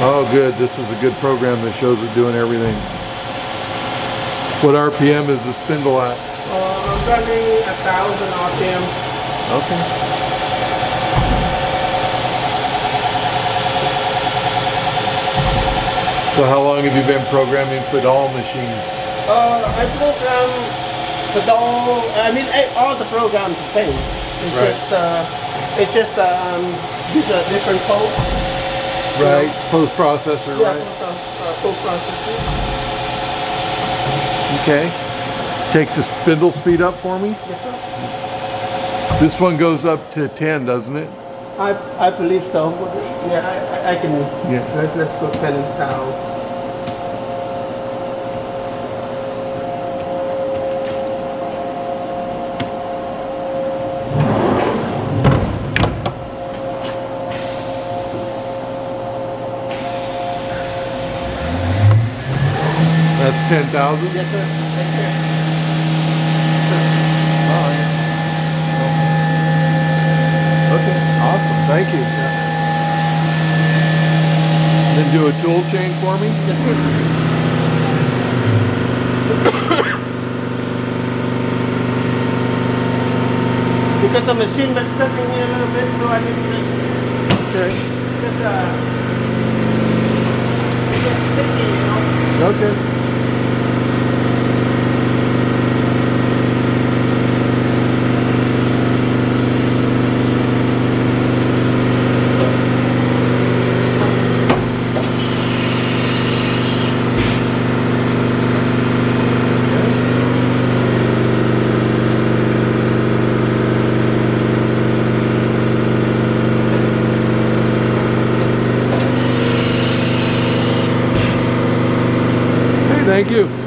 Oh, good. This is a good program that shows it doing everything. What RPM is the spindle at? I'm running 1,000 RPM. Okay. So how long have you been programming Fadal machines? I program Fadal. I mean, all the programs the same. It's Right. just use a different post. Right. Post processor, Yeah, right? post processor. Okay. Take the spindle speed up for me. Yes, sir. This one goes up to 10, doesn't it? I believe so. Yeah, I can. Yeah. Let's go 10,000. That's 10,000? Yes, sir. Thank you. Okay, awesome. Thank you. Then do a tool change for me. Yes, sir. Because the machine was setting me a little bit, so I didn't Okay. just sticky, you know. Okay. Thank you.